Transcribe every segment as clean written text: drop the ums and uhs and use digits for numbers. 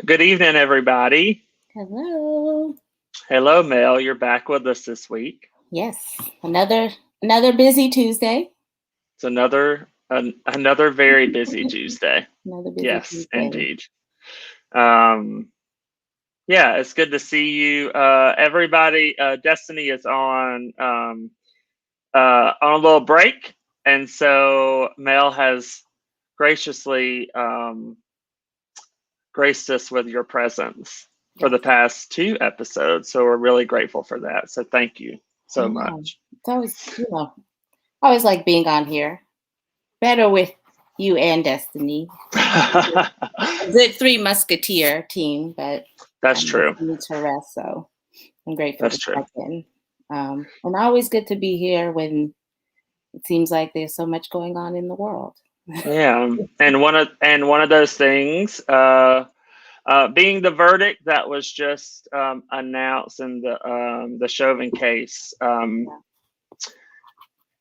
Good evening, everybody. Hello. Hello, Mel. You're back with us this week. Yes, another busy Tuesday. It's another very busy Tuesday. Another busy Yes, Tuesday. indeed. Um, yeah, it's good to see you, everybody. Destiny is on a little break, and so Mel has graciously graced us with your presence for the Yes, past two episodes. So we're really grateful for that. So thank you I so know. much. It's I always like being on here. Better with you and Destiny. A good three musketeer team, but That's true. Destiny needs her rest, so I'm grateful That's to true. check in. And always good to be here when it seems like there's so much going on in the world. Yeah, and one of those things, being the verdict that was just announced in the Chauvin case,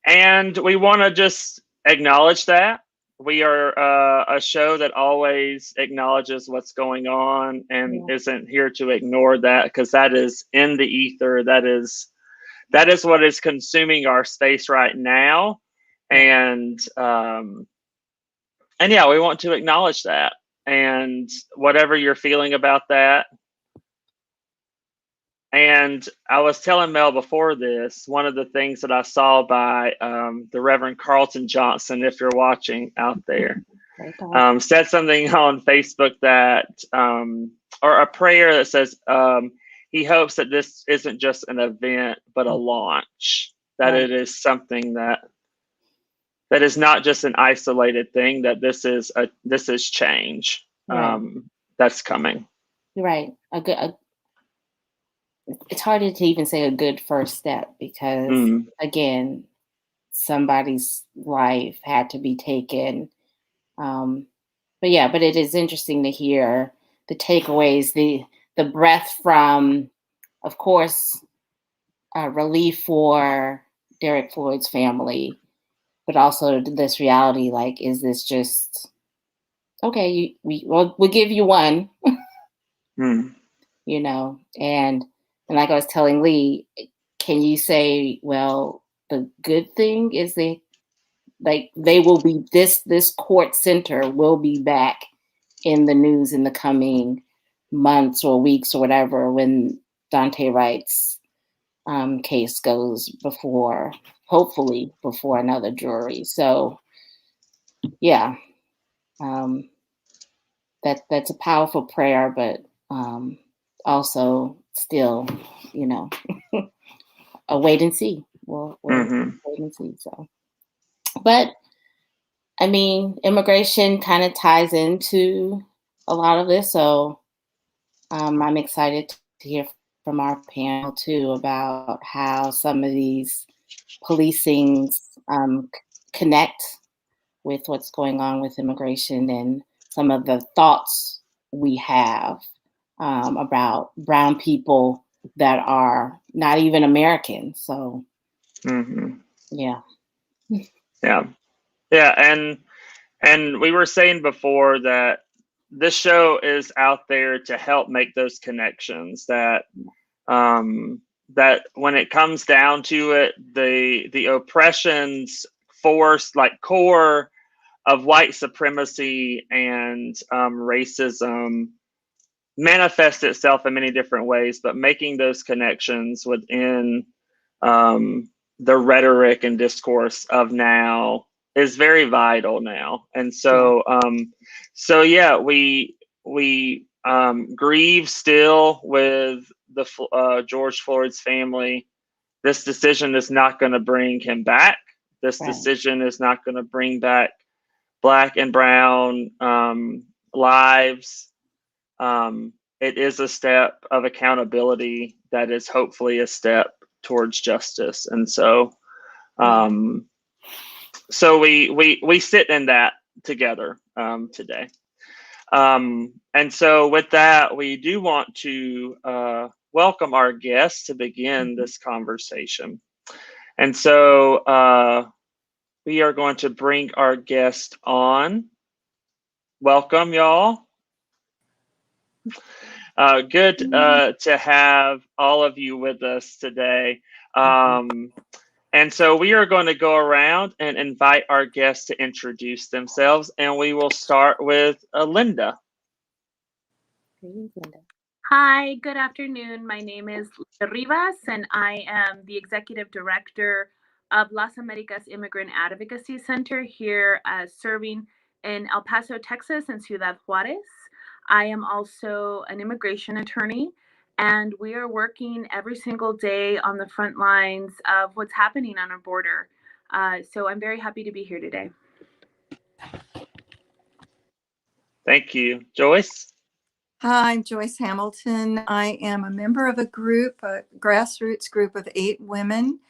and we want to just acknowledge that we are a show that always acknowledges what's going on and Yeah, isn't here to ignore that because that is in the ether. That is what is consuming our space right now, yeah, and and yeah, we want to acknowledge that. And whatever you're feeling about that. And I was telling Mel before this, one of the things that I saw by the Reverend Carlton Johnson, if you're watching out there, very powerful. said something on Facebook that, or a prayer that says, he hopes that this isn't just an event, but a launch, that Right, it is something that is not just an isolated thing, that this is change right, that's coming. you're right. It's harder to even say a good first step because Mm, again, somebody's life had to be taken. Um, but it is interesting to hear the takeaways, the breath from, of course, relief for Derek Floyd's family, but also this reality. Like, is this just okay? We'll give you one, mm, and like I was telling Lee, can you say, well, the good thing is they will be this court center will be back in the news in the coming months or weeks or whatever when Dante Wright's case goes before, hopefully before another jury. So yeah, um, that's a powerful prayer, but also still, you know, a wait and see. We'll hmm wait and see. So, but I mean, immigration kind of ties into a lot of this. So I'm excited to hear from our panel too about how some of these policings connect with what's going on with immigration and some of the thoughts we have about brown people that are not even American. So, hmm yeah. Yeah, yeah, and we were saying before that this show is out there to help make those connections. That when it comes down to it, the oppressions force like core of white supremacy and racism manifests itself in many different ways, but making those connections within um, the rhetoric and discourse of now is very vital now. And Yeah. so yeah, we grieve still with the George Floyd's family. This decision is not going to bring him back. This Right. decision is not going to bring back black and brown lives. It is a step of accountability that is hopefully a step towards justice. And Yeah. um, so we sit in that together today. And so with that, we do want to welcome our guests to begin Mhm. this conversation. And so we are going to bring our guest on. Welcome, y'all. Good to have all of you with us today. And so we are going to go around and invite our guests to introduce themselves, and we will start with Linda. Hi, good afternoon. My name is Linda Rivas, and I am the Executive Director of Las Americas Immigrant Advocacy Center here serving in El Paso, Texas, and Ciudad Juarez. I am also an immigration attorney, and we are working every single day on the front lines of what's happening on our border. So I'm very happy to be here today. Thank you. Joyce? Hi, I'm Joyce Hamilton. I am a member of a group, a grassroots group of 8 women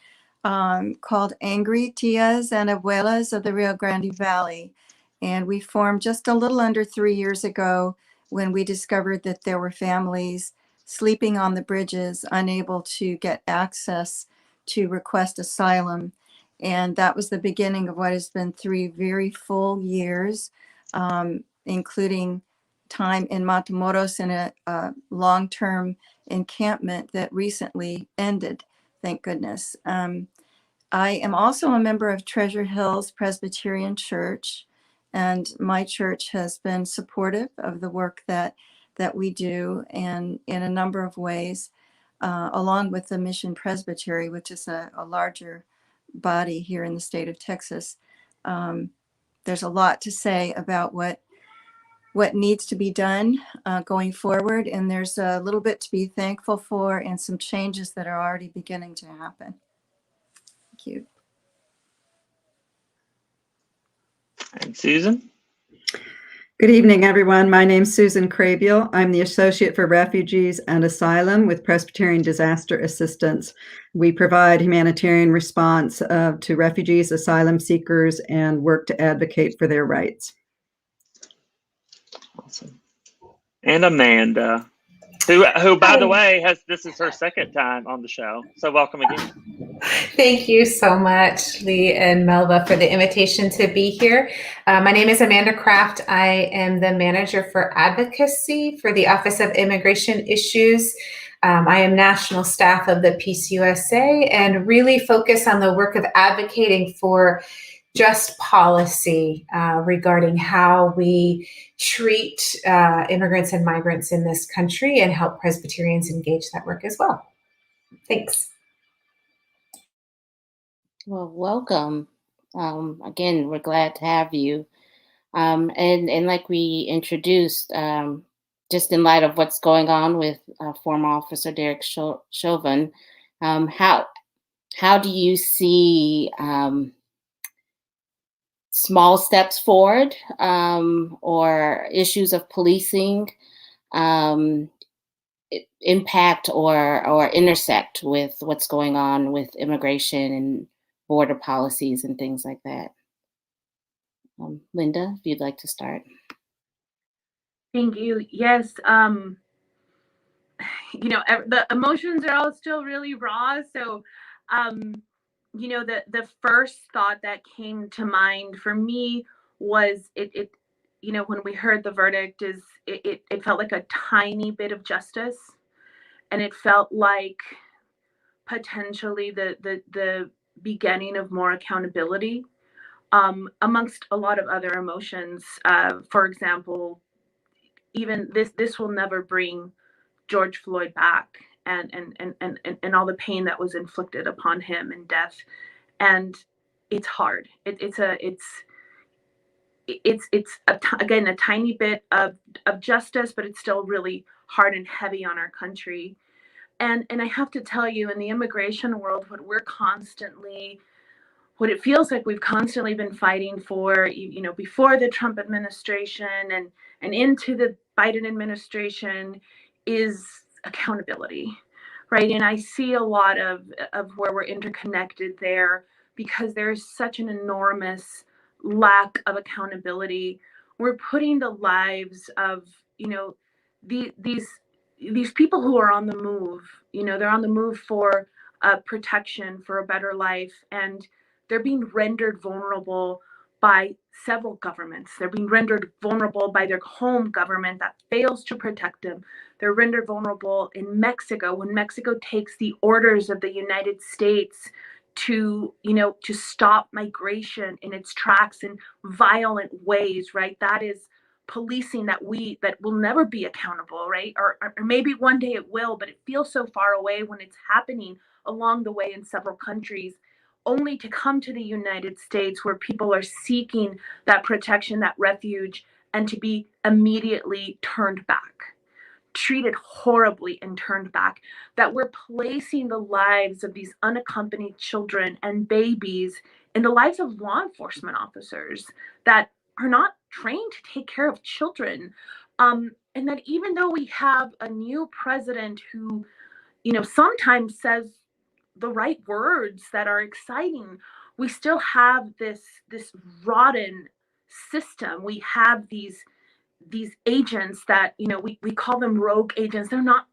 called Angry Tias and Abuelas of the Rio Grande Valley. And we formed just a little under 3 years ago when we discovered that there were families sleeping on the bridges, unable to get access to request asylum. And that was the beginning of what has been 3 very full years, including time in Matamoros in a long-term encampment that recently ended, thank goodness. I am also a member of Treasure Hills Presbyterian Church, and my church has been supportive of the work that we do, and in a number of ways, along with the Mission Presbytery, which is a larger body here in the state of Texas. There's a lot to say about what needs to be done going forward, and there's a little bit to be thankful for and some changes that are already beginning to happen. Thank you. And Susan? Good evening, everyone. My name is Susan Crabiel. I'm the Associate for Refugees and Asylum with Presbyterian Disaster Assistance. We provide humanitarian response to refugees, asylum seekers, and work to advocate for their rights. Awesome. And Amanda, who by the way, this is her second time on the show. So welcome again. Thank you so much, Lee and Melva, for the invitation to be here. My name is Amanda Kraft. I am the manager for advocacy for the Office of Immigration Issues. I am national staff of the Peace USA and really focus on the work of advocating for just policy regarding how we treat immigrants and migrants in this country and help Presbyterians engage that work as well. Thanks. Well, welcome. Again, we're glad to have you. And like we introduced, just in light of what's going on with former Officer Derek Chauvin, how do you see small steps forward or issues of policing impact or intersect with what's going on with immigration and border policies and things like that? Linda, if you'd like to start. Thank you. Yes. The emotions are all still really raw. So, the first thought that came to mind for me was when we heard the verdict it felt like a tiny bit of justice, and it felt like potentially the beginning of more accountability, amongst a lot of other emotions. For example, even this will never bring George Floyd back, and all the pain that was inflicted upon him and death. And it's hard. Again, a tiny bit of justice, but it's still really hard and heavy on our country. And I have to tell you, in the immigration world, what it feels like we've constantly been fighting for, before the Trump administration and into the Biden administration, is accountability, right? And I see a lot of where we're interconnected there, because there's such an enormous lack of accountability. We're putting the lives of, these people who are on the move, they're on the move for protection, for a better life, and they're being rendered vulnerable by several governments. They're being rendered vulnerable by their home government that fails to protect them. They're rendered vulnerable in Mexico when Mexico takes the orders of the United States to, to stop migration in its tracks in violent ways, right? That is policing that will never be accountable, right? Or maybe one day it will, but it feels so far away when it's happening along the way in several countries, only to come to the United States where people are seeking that protection, that refuge, and to be immediately turned back, treated horribly and turned back, that we're placing the lives of these unaccompanied children and babies in the lives of law enforcement officers that are not trained to take care of children. And that even though we have a new president who, sometimes says the right words that are exciting, we still have this rotten system. We have these agents that, we call them rogue agents. They're not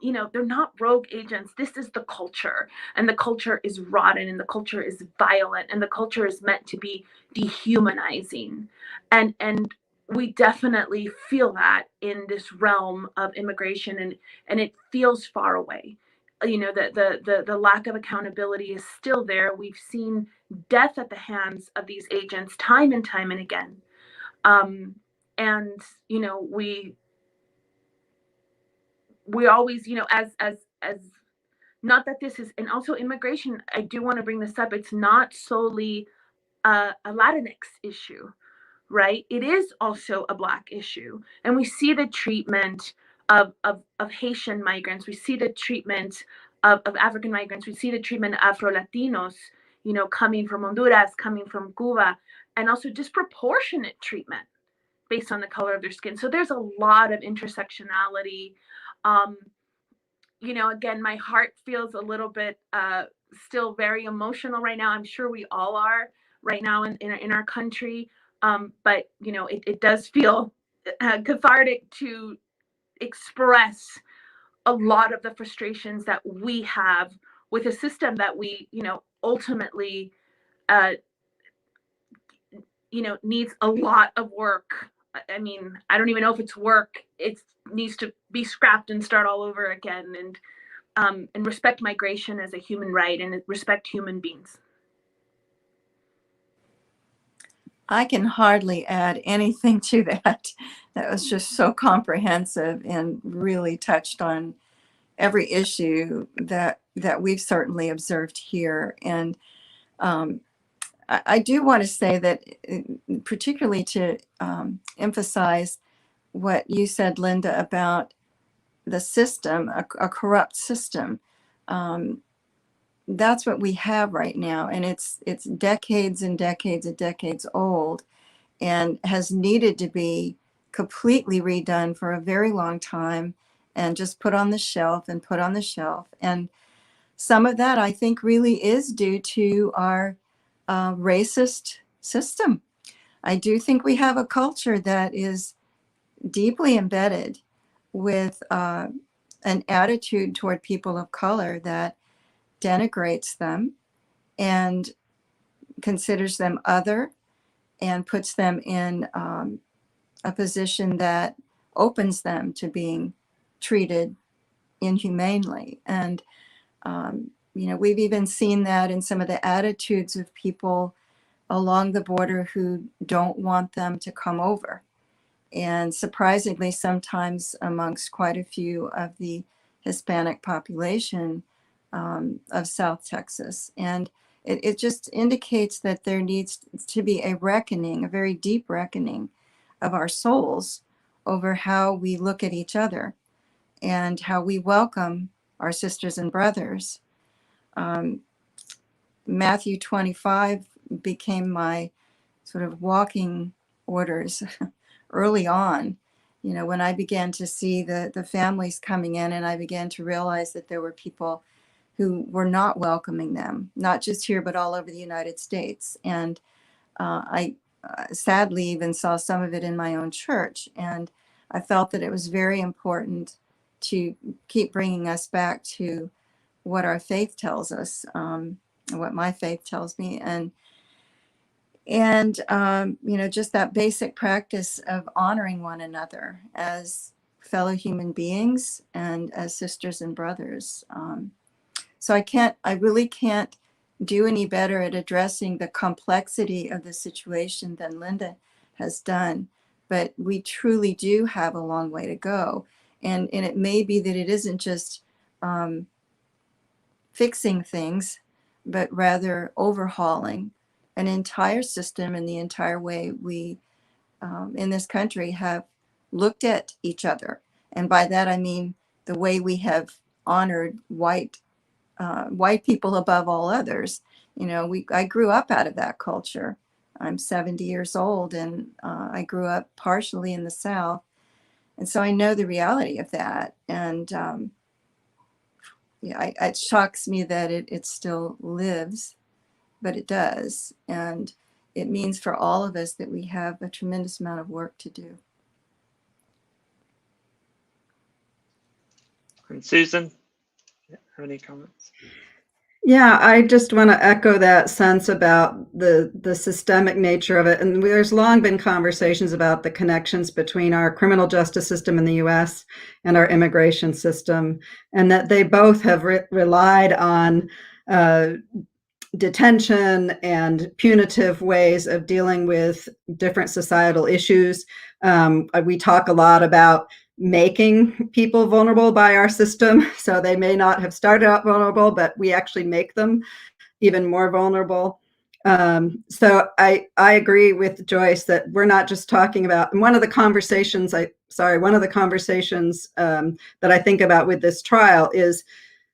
they're not rogue agents. This is the culture, and the culture is rotten, and the culture is violent, and the culture is meant to be dehumanizing. And we definitely feel that in this realm of immigration, and it feels far away. The lack of accountability is still there. We've seen death at the hands of these agents time and time and again. And we always, as not that this is, and also immigration, I do want to bring this up, it's not solely a Latinx issue, right? It is also a Black issue. And we see the treatment of Haitian migrants. We see the treatment of African migrants. We see the treatment of Afro-Latinos, coming from Honduras, coming from Cuba, and also disproportionate treatment based on the color of their skin. So there's a lot of intersectionality. Again, my heart feels a little bit still very emotional right now. I'm sure we all are right now in our country. But it does feel cathartic to express a lot of the frustrations that we have with a system that we, ultimately, needs a lot of work. I mean, I don't even know if it's work. It needs to be scrapped and start all over again, and respect migration as a human right, and respect human beings. I can hardly add anything to that. That was just so comprehensive and really touched on every issue that we've certainly observed here. And I do want to say that, particularly to emphasize what you said, Linda, about the system, a corrupt system. That's what we have right now, and it's decades and decades and decades old, and has needed to be completely redone for a very long time, and just put on the shelf and put on the shelf. And some of that, I think, really is due to our racist system. I do think we have a culture that is deeply embedded with an attitude toward people of color that denigrates them and considers them other, and puts them in a position that opens them to being treated inhumanely. And we've even seen that in some of the attitudes of people along the border who don't want them to come over. And surprisingly, sometimes amongst quite a few of the Hispanic population of South Texas. And it just indicates that there needs to be a reckoning, a very deep reckoning of our souls over how we look at each other and how we welcome our sisters and brothers. Matthew 25 became my sort of walking orders early on, when I began to see the families coming in, and I began to realize that there were people who were not welcoming them, not just here, but all over the United States. And I sadly even saw some of it in my own church. And I felt that it was very important to keep bringing us back to what our faith tells us, what my faith tells me. And And, just that basic practice of honoring one another as fellow human beings and as sisters and brothers. So I really can't do any better at addressing the complexity of the situation than Linda has done. But we truly do have a long way to go. And it may be that it isn't just fixing things, but rather overhauling an entire system and the entire way we in this country have looked at each other. And by that, I mean the way we have honored white people above all others. I grew up out of that culture. I'm 70 years old, and I grew up partially in the South. And so I know the reality of that. And it shocks me that it still lives, but it does. And it means for all of us that we have a tremendous amount of work to do. And Susan, have any comments? Yeah, I just want to echo that sense about the systemic nature of it. And there's long been conversations about the connections between our criminal justice system in the US and our immigration system, and that they both have relied on detention and punitive ways of dealing with different societal issues. We talk a lot about making people vulnerable by our system. So they may not have started out vulnerable, but we actually make them even more vulnerable. So I agree with Joyce that we're not just talking about, and one of the conversations that I think about with this trial is,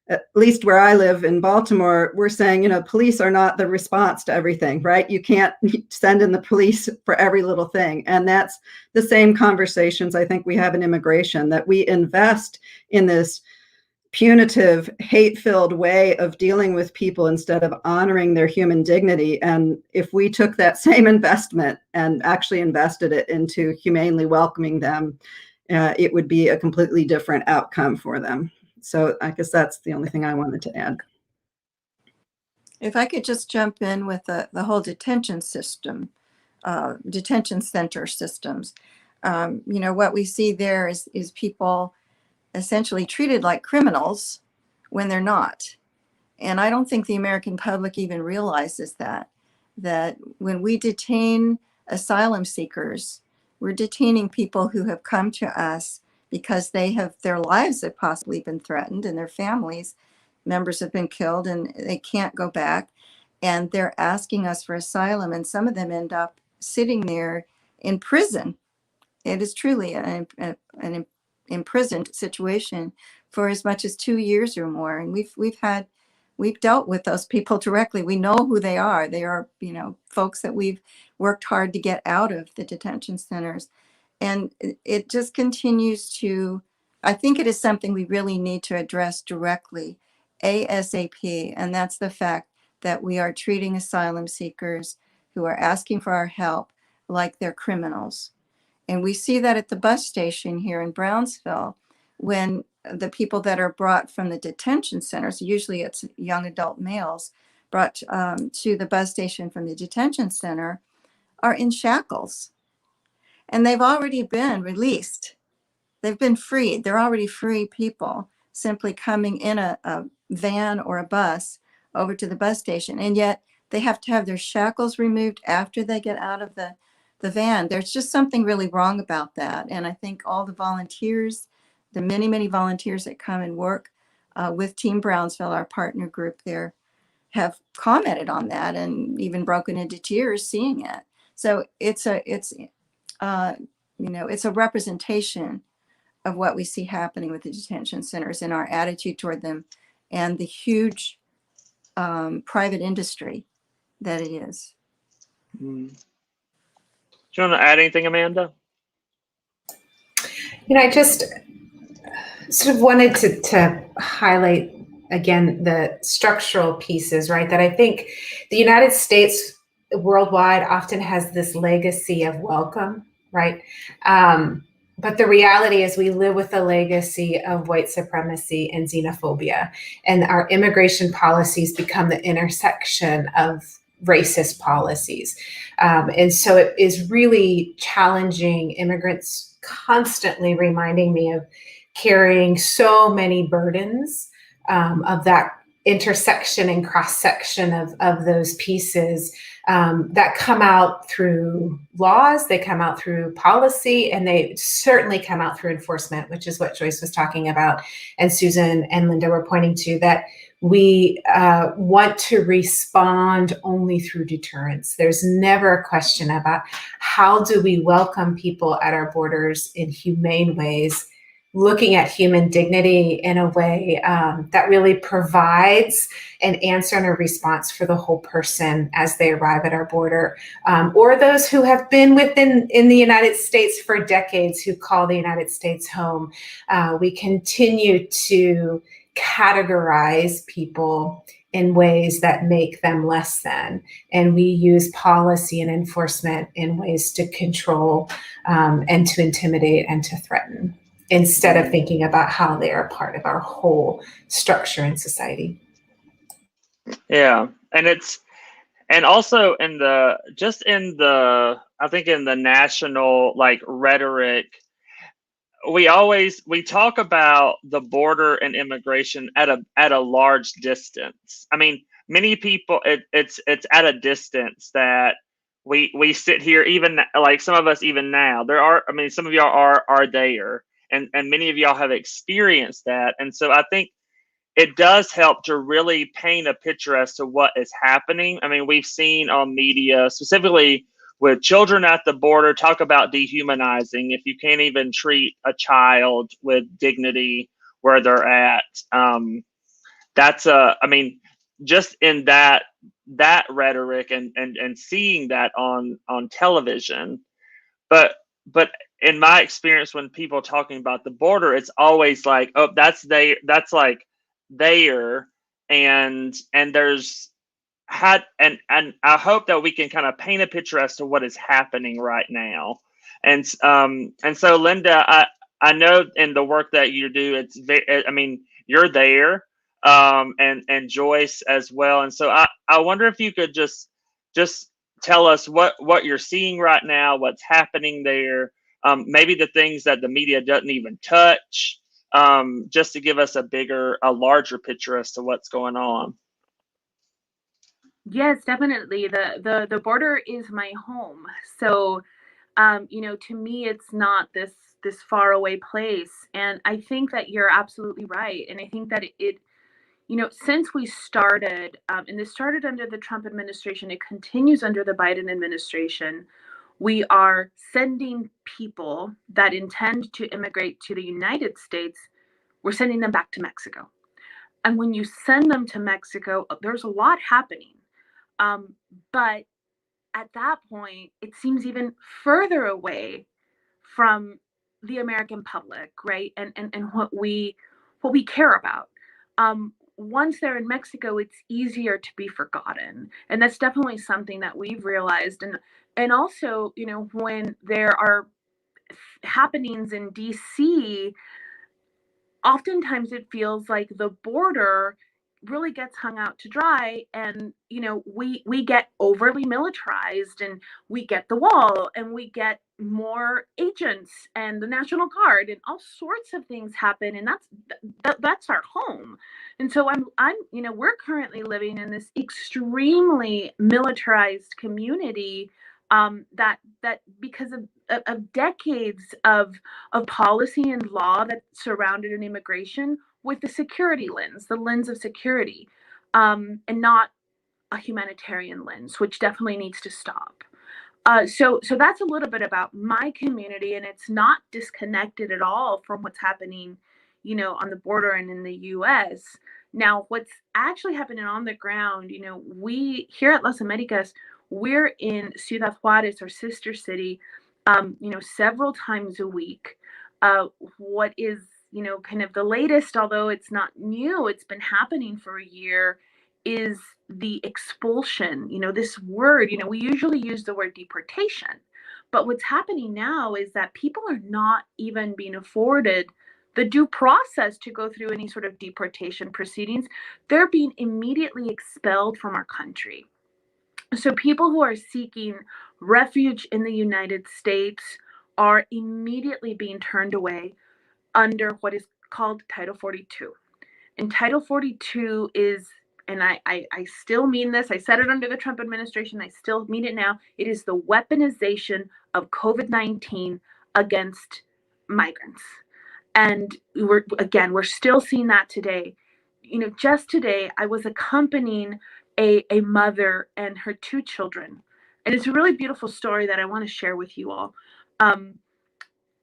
at least where I live in Baltimore, we're saying, police are not the response to everything, right? You can't send in the police for every little thing. And that's the same conversations I think we have in immigration, that we invest in this punitive, hate-filled way of dealing with people instead of honoring their human dignity. And if we took that same investment and actually invested it into humanely welcoming them, it would be a completely different outcome for them. So I guess that's the only thing I wanted to add. If I could just jump in with the whole detention system, detention center systems. What we see there is people essentially treated like criminals when they're not. And I don't think the American public even realizes that when we detain asylum seekers, we're detaining people who have come to us because their lives have possibly been threatened and their families members have been killed and they can't go back. And they're asking us for asylum, and some of them end up sitting there in prison. It is truly an imprisoned situation for as much as 2 years or more. And we've dealt with those people directly. We know who they are. They are, folks that we've worked hard to get out of the detention centers. And it just continues to, I think it is something we really need to address directly, ASAP. And that's the fact that we are treating asylum seekers who are asking for our help like they're criminals. And we see that at the bus station here in Brownsville, when the people that are brought from the detention centers, usually it's young adult males, brought to the bus station from the detention center, are in shackles. And they've already been released. They've been freed. They're already free people simply coming in a van or a bus over to the bus station. And yet they have to have their shackles removed after they get out of the van. There's just something really wrong about that. And I think all the volunteers, the many, many volunteers that come and work with Team Brownsville, our partner group there, have commented on that and even broken into tears seeing it. So it's a representation of what we see happening with the detention centers and our attitude toward them and the huge private industry that it is. Do you want to add anything, Amanda? I just sort of wanted to highlight again the structural pieces, right? That I think the United States worldwide often has this legacy of welcome, right? But the reality is we live with a legacy of white supremacy and xenophobia, and our immigration policies become the intersection of racist policies. And so it is really challenging. Immigrants constantly reminding me of carrying so many burdens of that intersection and cross-section of those pieces that come out through laws, they come out through policy, and they certainly come out through enforcement, which is what Joyce was talking about, and Susan and Linda were pointing to, that we want to respond only through deterrence. There's never a question about how do we welcome people at our borders in humane ways, looking at human dignity in a way that really provides an answer and a response for the whole person as they arrive at our border, or those who have been in the United States for decades, who call the United States home. We continue to categorize people in ways that make them less than, and we use policy and enforcement in ways to control and to intimidate and to threaten, instead of thinking about how they are part of our whole structure in society. Yeah, and also I think in the national like rhetoric, we talk about the border and immigration at a large distance. I mean, many people, it's at a distance that we sit here, even like some of us even now. Some of y'all are there, and many of y'all have experienced that. And so I think it does help to really paint a picture as to what is happening. I mean, we've seen on media, specifically with children at the border, talk about dehumanizing. If you can't even treat a child with dignity where they're at, just in that rhetoric and seeing that on television. But in my experience, when people are talking about the border, it's always like, oh, that's like there, and there's and I hope that we can kind of paint a picture as to what is happening right now. And so Linda, I know in the work that you do, you're there, and Joyce as well. And so I wonder if you could just tell us what you're seeing right now, what's happening there, maybe the things that the media doesn't even touch, just to give us a larger picture as to what's going on. Yes, definitely. The border is my home. So, to me, it's not this far away place. And I think that you're absolutely right. And I think that it since we started, and this started under the Trump administration, it continues under the Biden administration. We are sending people that intend to immigrate to the United States, we're sending them back to Mexico. And when you send them to Mexico, there's a lot happening. But at that point, it seems even further away from the American public, right? And what we care about. Once they're in Mexico, it's easier to be forgotten. And that's definitely something that we've realized. And also, when there are happenings in DC, oftentimes it feels like the border really gets hung out to dry, and we get overly militarized, and we get the wall, and we get more agents and the National Guard, and all sorts of things happen, and that's our home. And so we're currently living in this extremely militarized community, that because of decades of policy and law that surrounded an immigration with the security lens, the lens of security, and not a humanitarian lens, which definitely needs to stop. So that's a little bit about my community, and it's not disconnected at all from what's happening, on the border and in the U.S. Now, what's actually happening on the ground, we here at Las Americas, we're in Ciudad Juarez, our sister city, several times a week. What is, kind of the latest, although it's not new, it's been happening for a year, is the expulsion. This word, we usually use the word deportation, but what's happening now is that people are not even being afforded the due process to go through any sort of deportation proceedings. They're being immediately expelled from our country. So people who are seeking refuge in the United States are immediately being turned away under what is called Title 42. And Title 42 is, and I still mean this, I said it under the Trump administration, I still mean it now, it is the weaponization of COVID-19 against migrants. And we're still seeing that today. Just today, I was accompanying a mother and her two children. And it's a really beautiful story that I want to share with you all.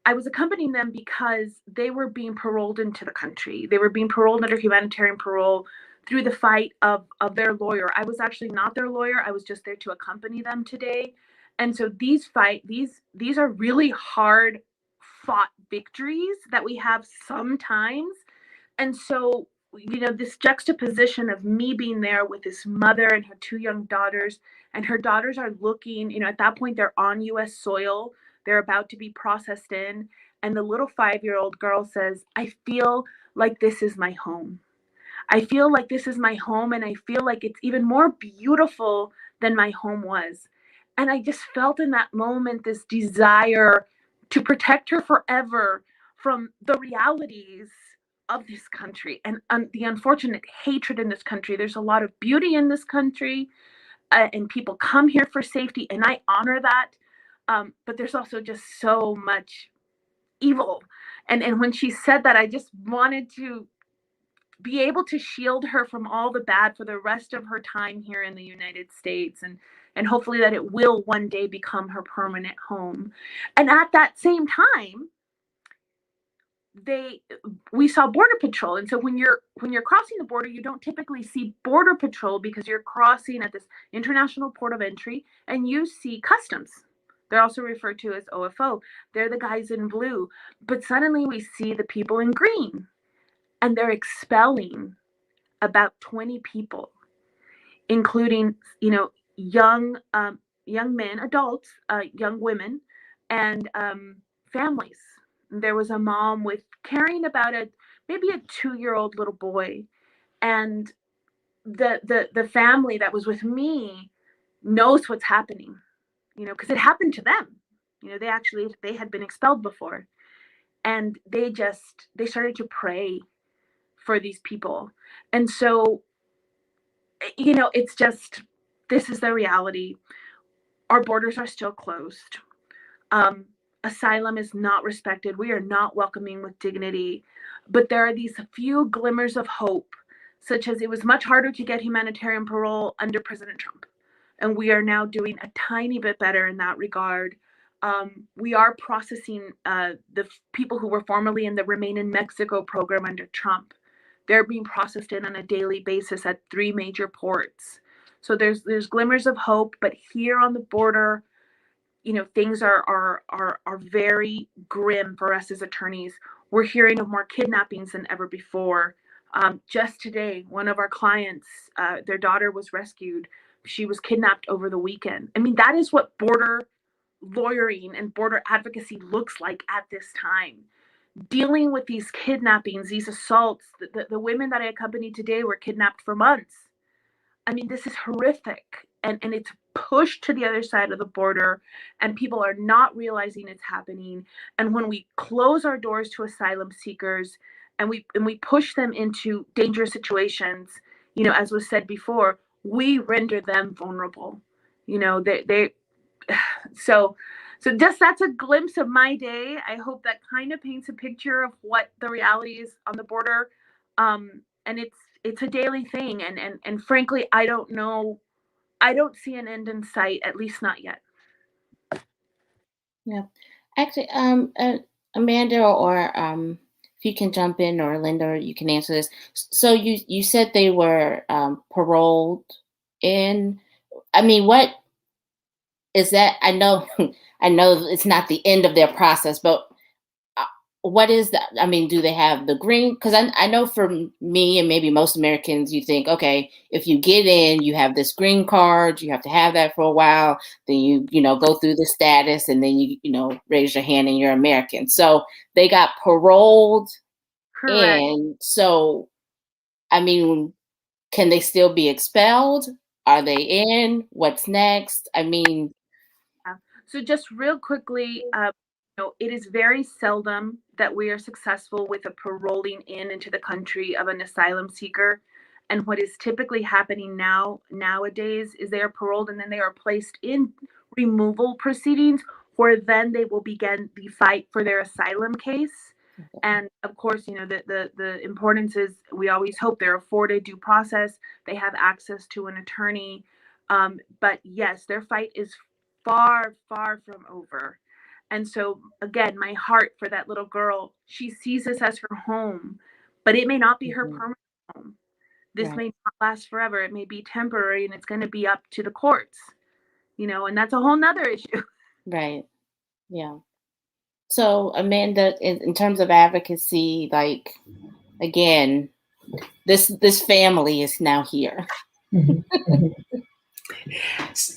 I was accompanying them because they were being paroled into the country. They were being paroled under humanitarian parole through the fight of their lawyer. I was actually not their lawyer. I was just there to accompany them today. And so these are really hard fought victories that we have sometimes. And so, this juxtaposition of me being there with this mother and her two young daughters, and her daughters are looking, at that point, they're on US soil. They're about to be processed in. And the little 5-year-old girl says, I feel like this is my home. I feel like this is my home. And I feel like it's even more beautiful than my home was. And I just felt in that moment this desire to protect her forever from the realities of this country and the unfortunate hatred in this country. There's a lot of beauty in this country, and people come here for safety, and I honor that. But there's also just so much evil. And when she said that, I just wanted to be able to shield her from all the bad for the rest of her time here in the United States, and hopefully that it will one day become her permanent home. And at that same time, we saw Border Patrol. And so when you're crossing the border, you don't typically see Border Patrol because you're crossing at this international port of entry, and you see Customs. They're also referred to as OFO. They're the guys in blue. But suddenly we see the people in green, and they're expelling about 20 people, including, young men, adults, young women, and families. There was a mom carrying about maybe a 2-year-old little boy, and the family that was with me knows what's happening, because it happened to them. They had been expelled before, and they started to pray for these people. And so, it's just, this is the reality. Our borders are still closed. Asylum is not respected. We are not welcoming with dignity. But there are these few glimmers of hope, such as it was much harder to get humanitarian parole under President Trump. And we are now doing a tiny bit better in that regard. We are processing the people who were formerly in the Remain in Mexico program under Trump. They're being processed in on a daily basis at 3 major ports. So there's glimmers of hope, but here on the border, things are very grim for us as attorneys. We're hearing of more kidnappings than ever before. Just today, one of our clients, their daughter was rescued. She was kidnapped over the weekend. I mean, that is what border lawyering and border advocacy looks like at this time. Dealing with these kidnappings, these assaults. The women that I accompanied today were kidnapped for months. I mean, this is horrific, and it's pushed to the other side of the border, and people are not realizing it's happening. And when we close our doors to asylum seekers, and we push them into dangerous situations, as was said before, we render them vulnerable. So just, that's a glimpse of my day. I hope that kind of paints a picture of what the reality is on the border. And it's a daily thing. And frankly, I don't know. I don't see an end in sight, at least not yet. Yeah. Actually, Amanda, or if you can jump in, or Linda, you can answer this. So you said they were paroled in. I mean, what is that? I know it's not the end of their process, but what is that? I mean, do they have the green? Because I know for me and maybe most Americans, you think, okay, if you get in, you have this green card, you have to have that for a while. Then you go through the status, and then you raise your hand and you're American. So they got paroled Correct. in. So, I mean, can they still be expelled? Are they in? What's next? I mean, so just real quickly, it is very seldom that we are successful with a paroling into the country of an asylum seeker. And what is typically happening nowadays is they are paroled and then they are placed in removal proceedings, where then they will begin the fight for their asylum case. And of course, the importance is we always hope they're afforded due process, they have access to an attorney. But yes, their fight is far, far from over. And so, again, my heart for that little girl, she sees this as her home, but it may not be her permanent home. This right. may not last forever. It may be temporary, and it's going to be up to the courts, and that's a whole nother issue. Right. Yeah. So, Amanda, in terms of advocacy, like, again, this family is now here.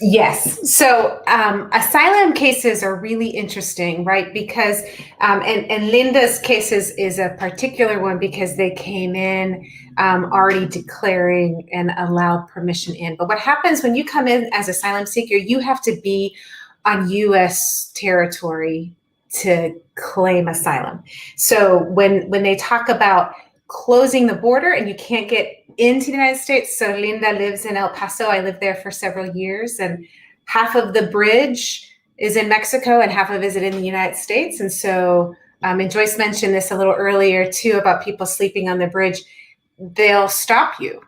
Yes. So asylum cases are really interesting, right? Because, and Linda's case is a particular one because they came in already declaring and allowed permission in. But what happens when you come in as asylum seeker, you have to be on U.S. territory to claim asylum. So when they talk about closing the border and you can't get into the United States. So Linda lives in El Paso. I lived there for several years, and half of the bridge is in Mexico and half of it is in the United States. And so, and Joyce mentioned this a little earlier too about people sleeping on the bridge. They'll stop you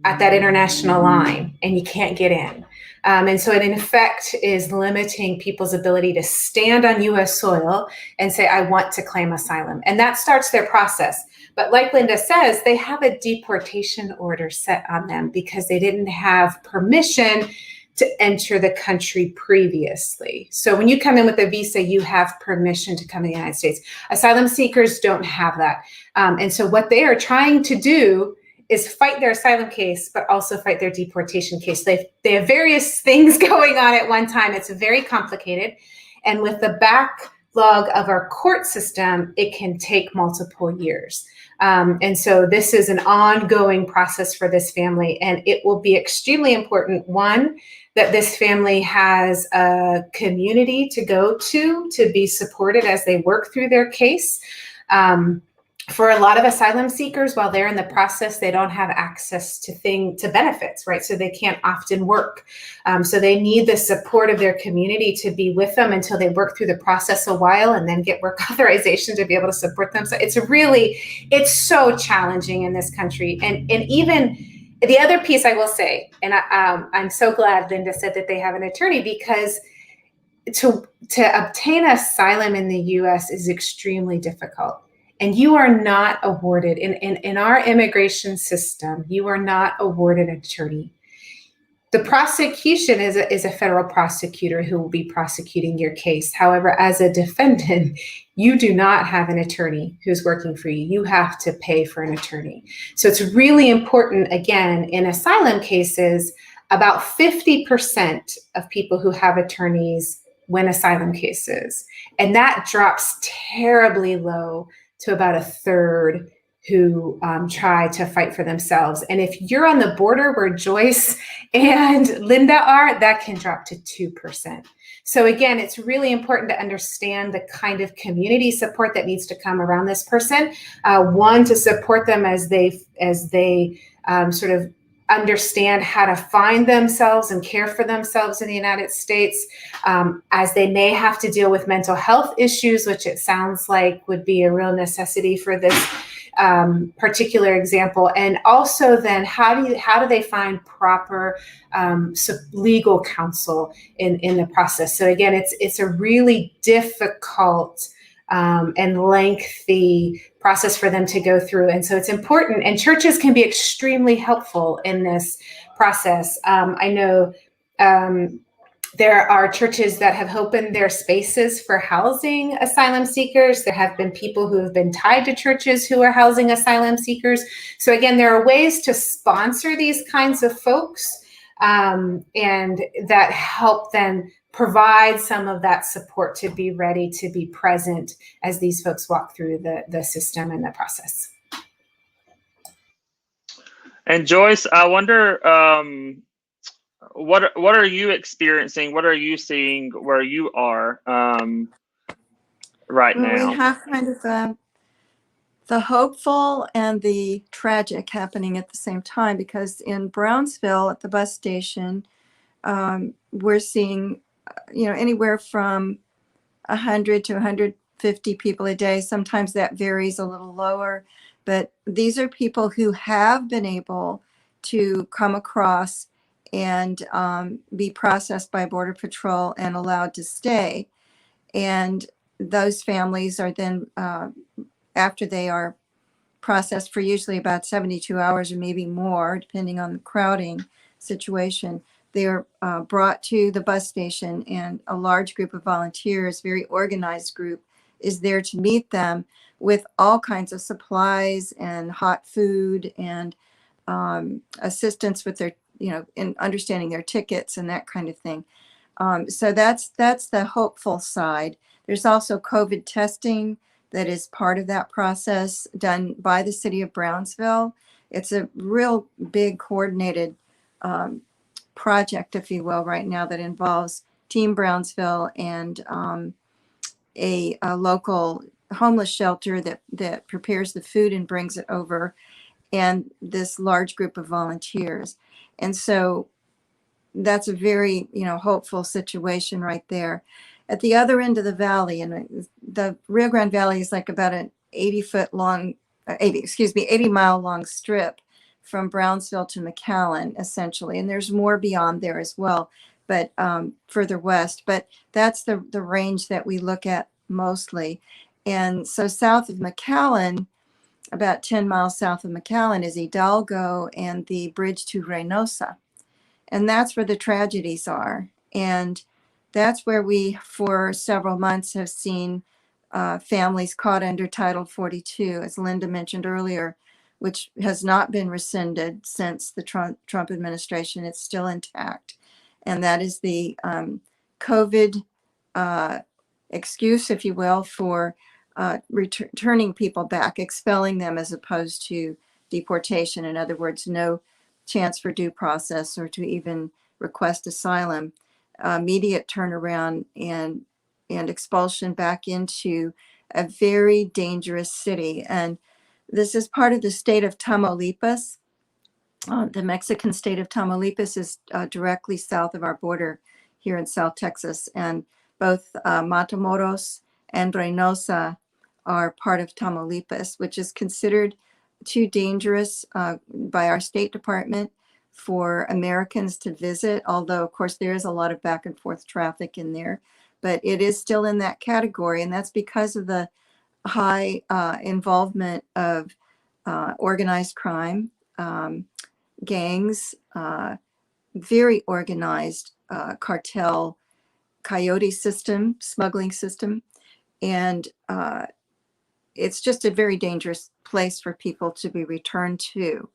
at that international line and you can't get in. And so it in effect is limiting people's ability to stand on US soil and say, I want to claim asylum. And that starts their process. But like Linda says, they have a deportation order set on them because they didn't have permission to enter the country previously. So when you come in with a visa, you have permission to come to the United States. Asylum seekers don't have that. And so what they are trying to do is fight their asylum case, but also fight their deportation case. They have various things going on at one time. It's very complicated. And with the backlog of our court system, it can take multiple years. And so this is an ongoing process for this family, and it will be extremely important, one, that this family has a community to go to be supported as they work through their case. For a lot of asylum seekers, while they're in the process, they don't have access to benefits, right? So they can't often work. So they need the support of their community to be with them until they work through the process a while and then get work authorization to be able to support them. So it's so challenging in this country. And even the other piece I will say, and I'm so glad Linda said that they have an attorney, because to obtain asylum in the US is extremely difficult. And you are not awarded, in our immigration system, you are not awarded an attorney. The prosecution is a federal prosecutor who will be prosecuting your case. However, as a defendant, you do not have an attorney who's working for you. You have to pay for an attorney. So it's really important, again, in asylum cases, about 50% of people who have attorneys win asylum cases. And that drops terribly low to about a third who try to fight for themselves. And if you're on the border where Joyce and Linda are, that can drop to 2%. So again, it's really important to understand the kind of community support that needs to come around this person. One, to support them as they sort of understand how to find themselves and care for themselves in the United States, as they may have to deal with mental health issues, which it sounds like would be a real necessity for this particular example. And also then how do they find proper legal counsel in the process? So again, it's a really difficult and lengthy process for them to go through. And so it's important, and churches can be extremely helpful in this process. I know there are churches that have opened their spaces for housing asylum seekers. There have been people who have been tied to churches who are housing asylum seekers. So again, there are ways to sponsor these kinds of folks, and that help them provide some of that support to be ready to be present as these folks walk through the system and the process. And Joyce, I wonder, what are you experiencing? What are you seeing where you are right Well, we now? have kind of the hopeful and the tragic happening at the same time, because in Brownsville at the bus station, we're seeing, anywhere from 100 to 150 people a day. Sometimes that varies a little lower, but these are people who have been able to come across and be processed by Border Patrol and allowed to stay. And those families are then, after they are processed for usually about 72 hours or maybe more, depending on the crowding situation, they are brought to the bus station, and a large group of volunteers, very organized group, is there to meet them with all kinds of supplies and hot food and assistance with their, in understanding their tickets and that kind of thing. So that's the hopeful side. There's also COVID testing that is part of that process done by the city of Brownsville. It's a real big coordinated project, if you will, right now that involves Team Brownsville and a local homeless shelter that prepares the food and brings it over, and this large group of volunteers. And so that's a very, hopeful situation right there. At the other end of the valley, and the Rio Grande Valley is like about an 80 mile long strip from Brownsville to McAllen, essentially. And there's more beyond there as well, but further west. But that's the range that we look at mostly. And so south of McAllen, about 10 miles south of McAllen, is Hidalgo and the bridge to Reynosa. And that's where the tragedies are. And that's where we, for several months, have seen families caught under Title 42, as Linda mentioned earlier, which has not been rescinded since the Trump administration. It's still intact. And that is the COVID excuse, if you will, for returning people back, expelling them as opposed to deportation. In other words, no chance for due process or to even request asylum. Immediate turnaround and expulsion back into a very dangerous city. And this is part of the state of Tamaulipas. The Mexican state of Tamaulipas is directly south of our border here in South Texas. And both Matamoros and Reynosa are part of Tamaulipas, which is considered too dangerous by our State Department for Americans to visit, although of course there is a lot of back and forth traffic in there, but it is still in that category. And that's because of the high involvement of organized crime, gangs, very organized cartel, coyote system, smuggling system. And it's just a very dangerous place for people to be returned to.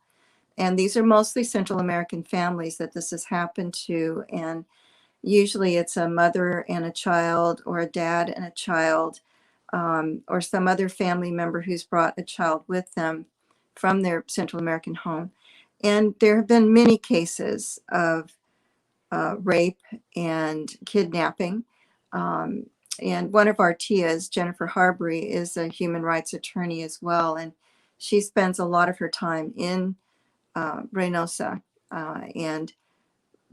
And these are mostly Central American families that this has happened to. And usually it's a mother and a child, or a dad and a child, or some other family member who's brought a child with them from their Central American home. And there have been many cases of rape and kidnapping. And one of our TIAs, Jennifer Harbury, is a human rights attorney as well. And she spends a lot of her time in Reynosa. And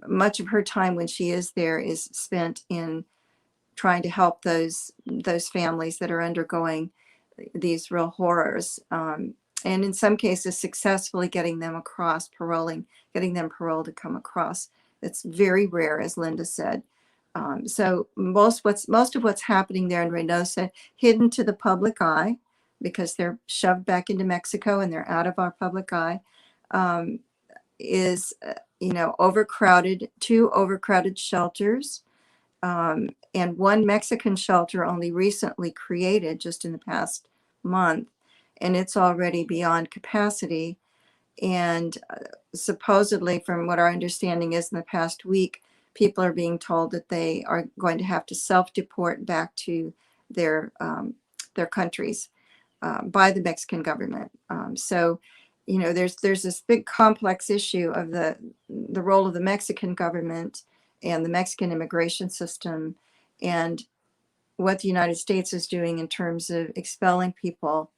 much of her time when she is there is spent in trying to help those families that are undergoing these real horrors. And in some cases, successfully getting them across, getting them paroled to come across. It's very rare, as Linda said. So most of what's happening there in Reynosa, hidden to the public eye, because they're shoved back into Mexico and they're out of our public eye, is overcrowded, 2 overcrowded shelters, and 1 Mexican shelter only recently created just in the past month, and it's already beyond capacity. And supposedly, from what our understanding is, in the past week, people are being told that they are going to have to self-deport back to their countries by the Mexican government. So you know, there's this big complex issue of the role of the Mexican government and the Mexican immigration system, and what the United States is doing in terms of expelling people,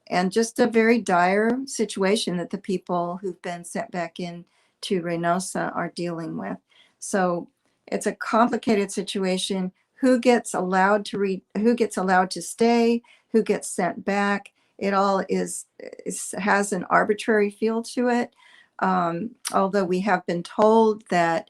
and just a very dire situation that the people who've been sent back in to Reynosa are dealing with. So it's a complicated situation. Who gets allowed to stay? Who gets sent back? It all has an arbitrary feel to it. Although we have been told that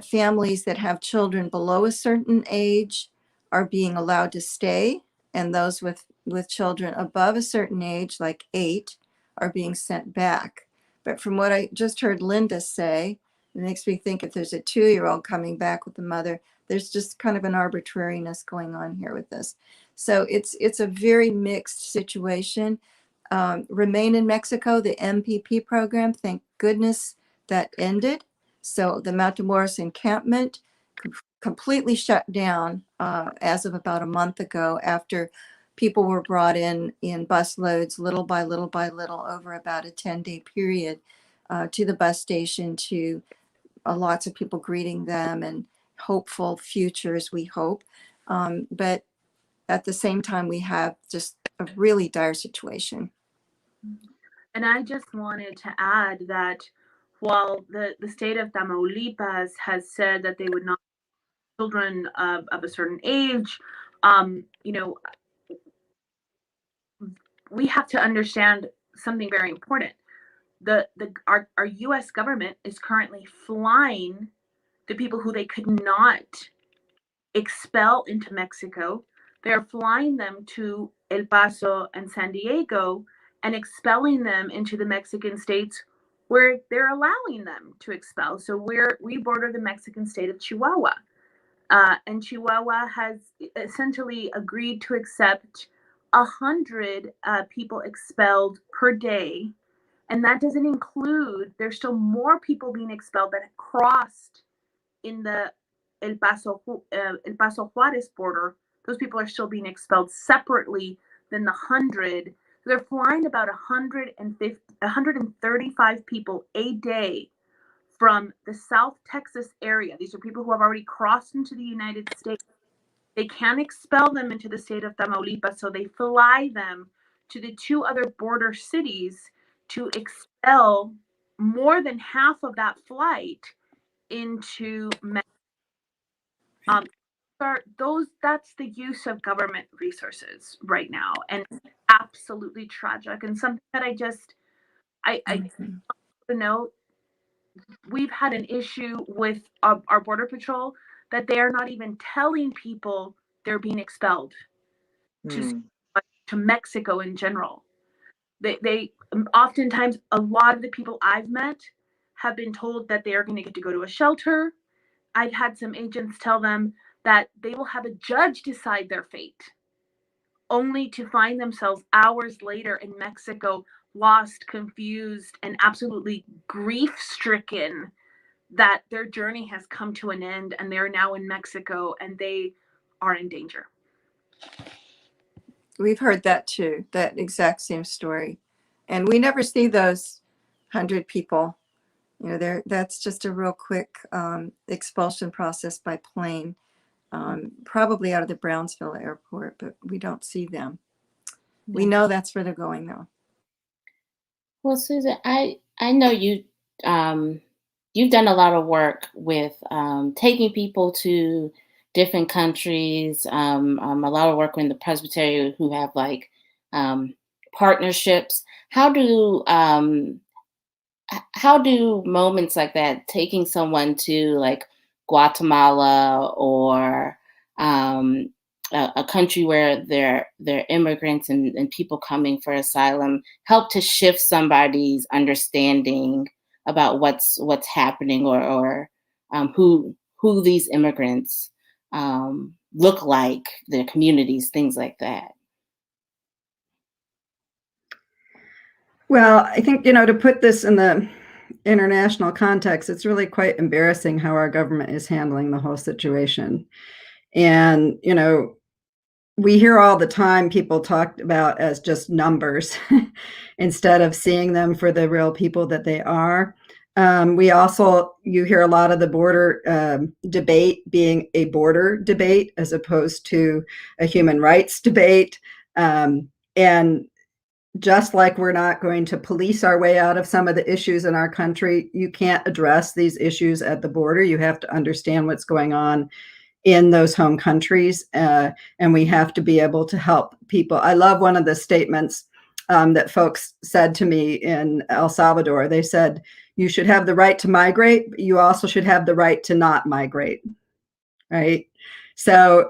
families that have children below a certain age are being allowed to stay, and those with children above a certain age, like 8, are being sent back. But from what I just heard Linda say, it makes me think if there's a 2-year-old coming back with the mother, there's just kind of an arbitrariness going on here with this. So it's a very mixed situation. Remain in Mexico, the MPP program, thank goodness that ended. So the Matamoros encampment completely shut down as of about a month ago, after people were brought in busloads, little by little by little, over about a 10-day period to the bus station, to lots of people greeting them and hopeful futures, we hope. But at the same time, we have just a really dire situation. And I just wanted to add that while the state of Tamaulipas has said that they would not children of a certain age, you know, we have to understand something very important. Our U.S. government is currently flying the people who they could not expel into Mexico. They're flying them to El Paso and San Diego and expelling them into the Mexican states where they're allowing them to expel. So we border the Mexican state of Chihuahua. And Chihuahua has essentially agreed to accept 100 people expelled per day. And that doesn't include, there's still more people being expelled that crossed in the El Paso Juarez border. Those people are still being expelled separately than the 100. They're flying about 135 people a day from the South Texas area. These are people who have already crossed into the United States. They can't expel them into the state of Tamaulipas, so they fly them to the 2 other border cities to expel more than half of that flight into Mexico. That's the use of government resources right now, and absolutely tragic, and something that I want to note. We've had an issue with our border patrol that they are not even telling people they're being expelled to Mexico in general. They oftentimes, a lot of the people I've met have been told that they are going to get to go to a shelter. I've had some agents tell them that they will have a judge decide their fate, only to find themselves hours later in Mexico, lost, confused, and absolutely grief-stricken that their journey has come to an end and they're now in Mexico and they are in danger. We've heard that too, that exact same story. And we never see those 100 people. You know, that's just a real quick expulsion process by plane, probably out of the Brownsville airport, but we don't see them. Yeah. We know that's where they're going, though. Well, Susan, I know you've done a lot of work with taking people to different countries, a lot of work with the Presbyterian who have like partnerships. How do moments like that, taking someone to like Guatemala or a country where they're immigrants and people coming for asylum, help to shift somebody's understanding about what's happening or who these immigrants look like, their communities, things like that? Well, I think, to put this in the international context, it's really quite embarrassing how our government is handling the whole situation. And, we hear all the time people talked about as just numbers instead of seeing them for the real people that they are. You hear a lot of the border debate being a border debate as opposed to a human rights debate. And just like we're not going to police our way out of some of the issues in our country, you can't address these issues at the border. You have to understand what's going on in those home countries, and we have to be able to help people. I love one of the statements that folks said to me in El Salvador. They said, you should have the right to migrate, but you also should have the right to not migrate, right? So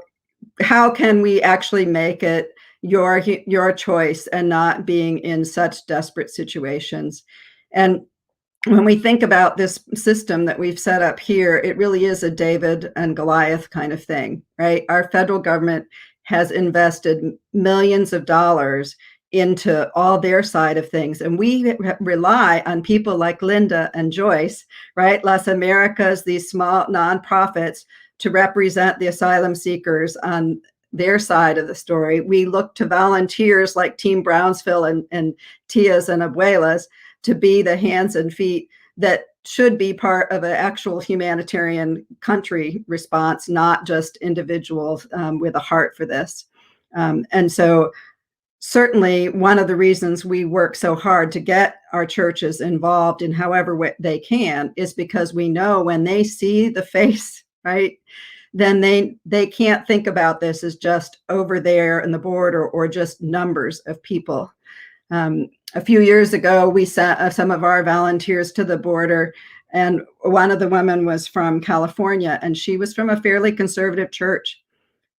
how can we actually make it your choice and not being in such desperate situations? And when we think about this system that we've set up here, it really is a David and Goliath kind of thing, right? Our federal government has invested millions of dollars into all their side of things. And we rely on people like Linda and Joyce, right? Las Americas, these small nonprofits, to represent the asylum seekers on their side of the story. We look to volunteers like Team Brownsville and Tias and Abuelas to be the hands and feet that should be part of an actual humanitarian country response, not just individuals with a heart for this. And so certainly one of the reasons we work so hard to get our churches involved in however they can is because we know when they see the face, right, then they can't think about this as just over there in the border or just numbers of people. A few years ago, we sent some of our volunteers to the border, and one of the women was from California, and she was from a fairly conservative church.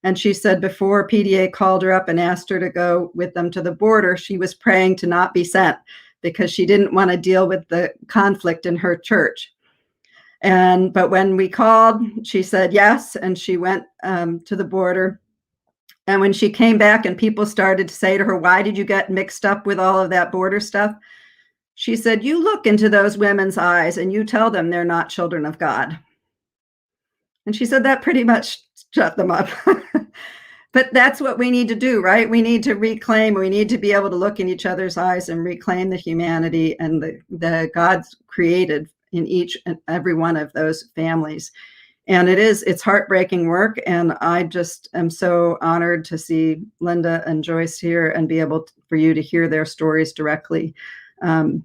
And she said before PDA called her up and asked her to go with them to the border, she was praying to not be sent because she didn't want to deal with the conflict in her church. But when we called, she said yes, and she went to the border. And when she came back and people started to say to her, why did you get mixed up with all of that border stuff? She said, you look into those women's eyes and you tell them they're not children of God. And she said that pretty much shut them up. But that's what we need to do, right? We need to we need to be able to look in each other's eyes and reclaim the humanity and the God's created in each and every one of those families. And it's heartbreaking work. And I just am so honored to see Linda and Joyce here and be able for you to hear their stories directly. Yeah.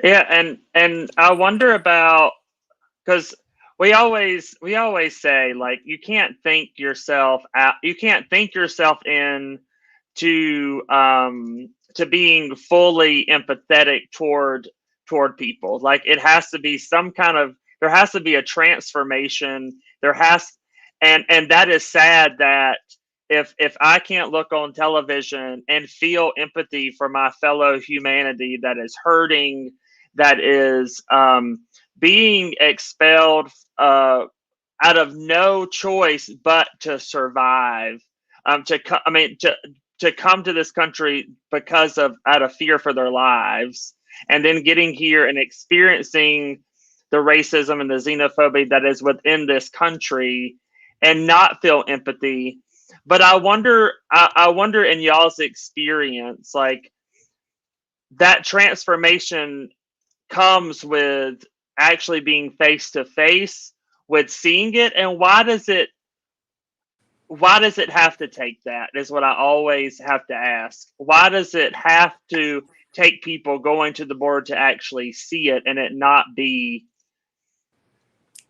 Yeah, and I wonder about, because we always say, like, you can't think yourself in to being fully empathetic toward people. Like, it has to be there has to be a transformation. And that is sad that if I can't look on television and feel empathy for my fellow humanity that is hurting, that is being expelled out of no choice but to survive, to come to this country out of fear for their lives, and then getting here and experiencing the racism and the xenophobia that is within this country and not feel empathy. But I wonder in y'all's experience, like, that transformation comes with actually being face to face with seeing it. And why does it have to take that, is what I always have to ask. Why does it have to take people going to the border to actually see it, and it not be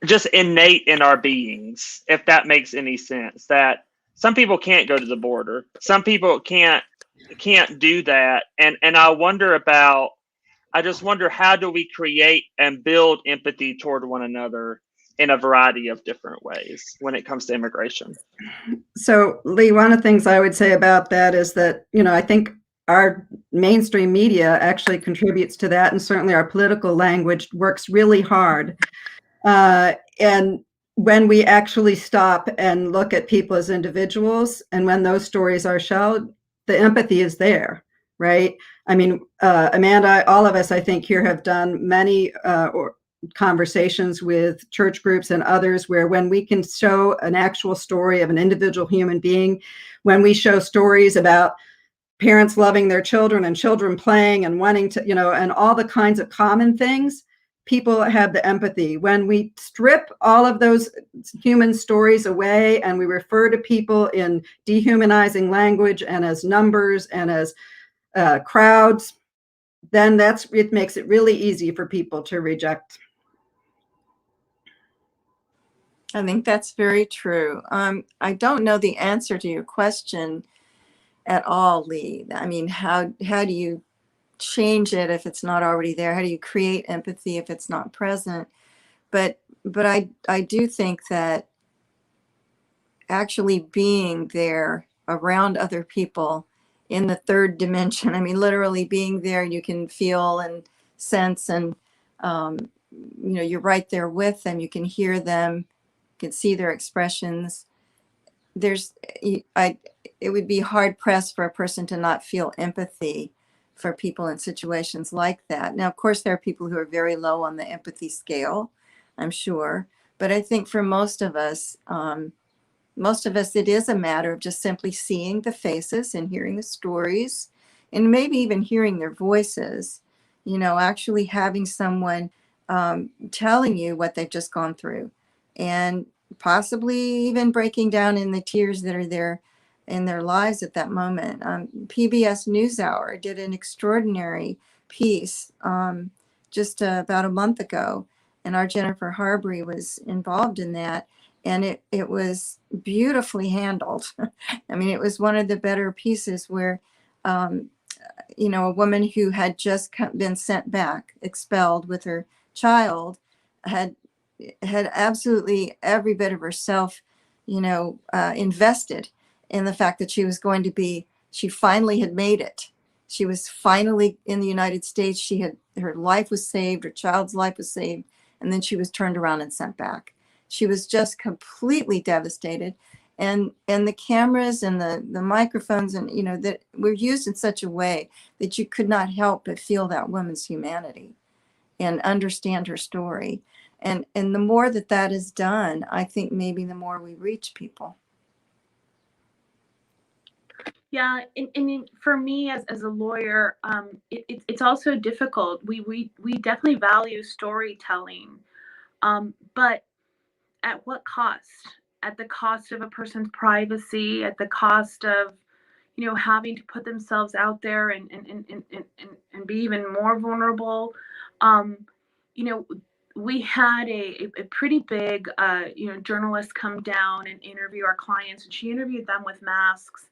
just innate in our beings, if that makes any sense? That some people can't go to the border, some people can't do that, and I just wonder, how do we create and build empathy toward one another in a variety of different ways when it comes to immigration? So, Lee, one of the things I would say about that is that, I think our mainstream media actually contributes to that, and certainly our political language works really hard. And when we actually stop and look at people as individuals, and when those stories are shown, the empathy is there, right? I mean, Amanda, all of us, I think, here have done many conversations with church groups and others, where when we can show an actual story of an individual human being, when we show stories about parents loving their children and children playing and wanting to, and all the kinds of common things, people have the empathy. When we strip all of those human stories away and we refer to people in dehumanizing language and as numbers and as crowds, then it makes it really easy for people to reject. I think that's very true. I don't know the answer to your question at all, Lee. I mean, how do you change it if it's not already there? How do you create empathy if it's not present? But I do think that actually being there around other people in the third dimension, I mean, literally being there, you can feel and sense, and you're right there with them. You can hear them, you can see their expressions. It would be hard pressed for a person to not feel empathy for people in situations like that. Now, of course, there are people who are very low on the empathy scale, I'm sure. But I think for most of us, it is a matter of just simply seeing the faces and hearing the stories, and maybe even hearing their voices, actually having someone telling you what they've just gone through, and possibly even breaking down in the tears that are there in their lives at that moment. PBS NewsHour did an extraordinary piece just about a month ago, and our Jennifer Harbury was involved in that, and it was beautifully handled. I mean, it was one of the better pieces where, a woman who had just been sent back, expelled with her child, had absolutely every bit of herself, invested in the fact that she finally had made it. She was finally in the United States. Her life was saved, her child's life was saved, and then she was turned around and sent back. She was just completely devastated. And the cameras and the microphones and, that were used in such a way that you could not help but feel that woman's humanity and understand her story. And the more that is done, I think maybe the more we reach people. Yeah, and for me as a lawyer, it's also difficult. We definitely value storytelling, but at what cost? At the cost of a person's privacy, at the cost of, having to put themselves out there and be even more vulnerable. We had a pretty big, journalist come down and interview our clients, and she interviewed them with masks.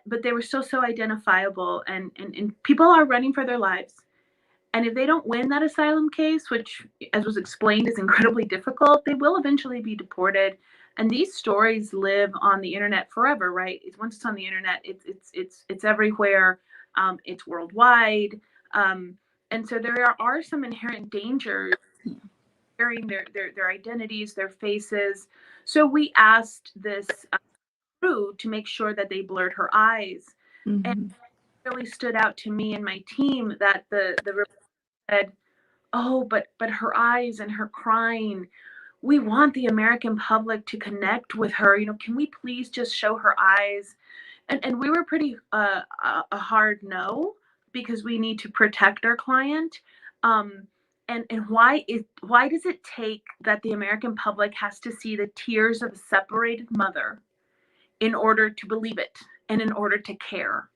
But they were so identifiable, and people are running for their lives. And if they don't win that asylum case, which, as was explained, is incredibly difficult, they will eventually be deported. And these stories live on the internet forever, right? Once it's on the internet, it's everywhere. It's worldwide. And so there are some inherent dangers sharing their identities, their faces. So we asked this crew to make sure that they blurred her eyes. Mm-hmm. And it really stood out to me and my team that the reporter said, oh, but her eyes and her crying, we want the American public to connect with her. Can we please just show her eyes? And we were pretty a hard no, because we need to protect our client. And why does it take that the American public has to see the tears of a separated mother in order to believe it and in order to care?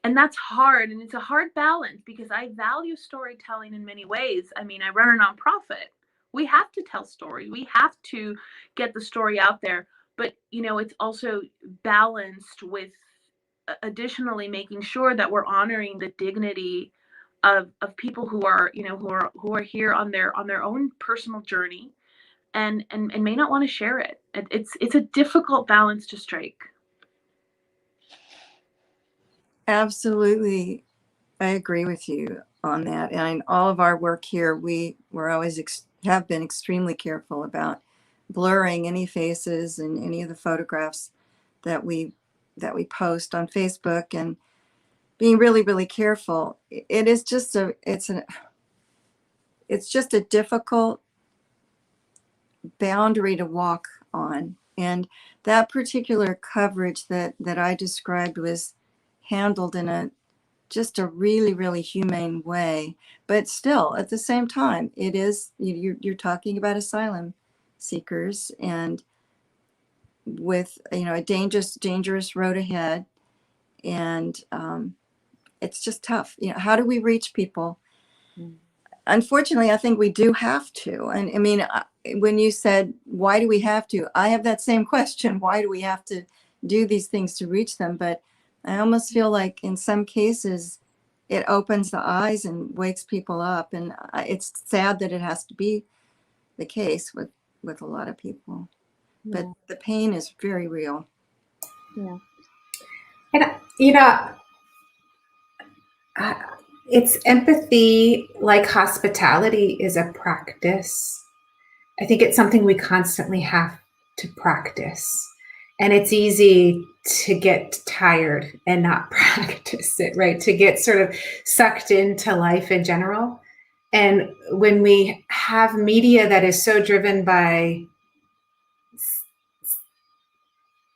And that's hard, and it's a hard balance, because I value storytelling in many ways. I mean, I run a nonprofit. We have to tell stories. We have to get the story out there. But, it's also balanced with additionally making sure that we're honoring the dignity of people who are, who are here on their own personal journey, and may not want to share it. It's a difficult balance to strike. Absolutely. I agree with you on that. And in all of our work here, we're always have been extremely careful about blurring any faces and any of the photographs that we post on Facebook, and being really, really careful. It is just it's it's just a difficult boundary to walk on. And that particular coverage that I described was handled in just a really, really humane way. But still, at the same time, it is, you're talking about asylum seekers, and with, a dangerous road ahead. And it's just tough. How do we reach people? Unfortunately, I think we do have to. And I mean, when you said, why do we have to? I have that same question. Why do we have to do these things to reach them? But I almost feel like in some cases, it opens the eyes and wakes people up. And it's sad that it has to be the case with a lot of people. But the pain is very real. Yeah. And, it's empathy, like hospitality, is a practice. I think it's something we constantly have to practice. And it's easy to get tired and not practice it, right? To get sort of sucked into life in general. And when we have media that is so driven by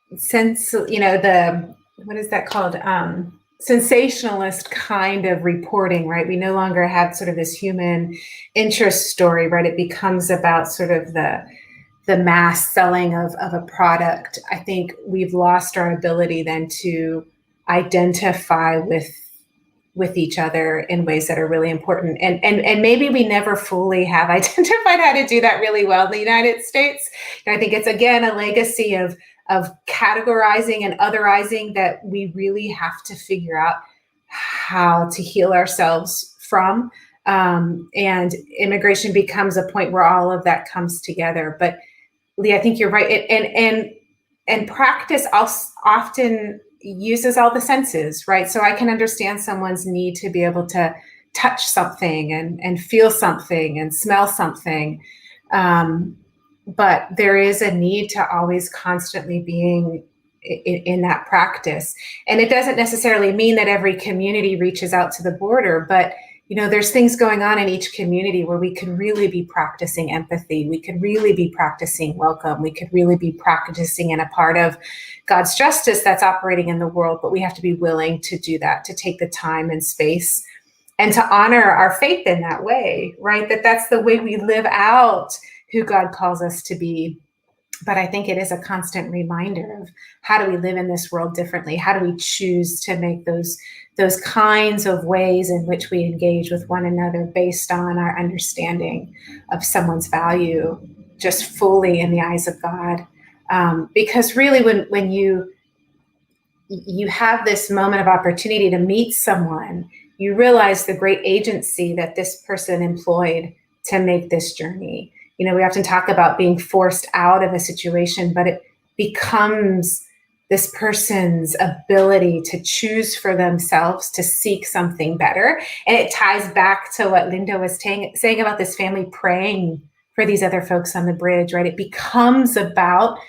what is that called? Sensationalist kind of reporting, right? We no longer have sort of this human interest story, right? It becomes about sort of the mass selling of a product. I think we've lost our ability then to identify with each other in ways that are really important. And maybe we never fully have identified how to do that really well in the United States. And I think it's, again, a legacy of categorizing and otherizing that we really have to figure out how to heal ourselves from. And immigration becomes a point where all of that comes together. But Lee, I think you're right. And practice often uses all the senses, right? So I can understand someone's need to be able to touch something and feel something and smell something. But there is a need to always constantly being in that practice. And it doesn't necessarily mean that every community reaches out to the border, but there's things going on in each community where we can really be practicing empathy. We could really be practicing welcome. We could really be practicing in a part of God's justice that's operating in the world, but we have to be willing to do that, to take the time and space and to honor our faith in that way, right? That's the way we live out who God calls us to be. But I think it is a constant reminder of how do we live in this world differently? How do we choose to make those kinds of ways in which we engage with one another based on our understanding of someone's value, just fully in the eyes of God? Because really, when you have this moment of opportunity to meet someone, you realize the great agency that this person employed to make this journey. We often talk about being forced out of a situation, but it becomes this person's ability to choose for themselves, to seek something better. And it ties back to what Linda was saying about this family praying for these other folks on the bridge, right? It becomes about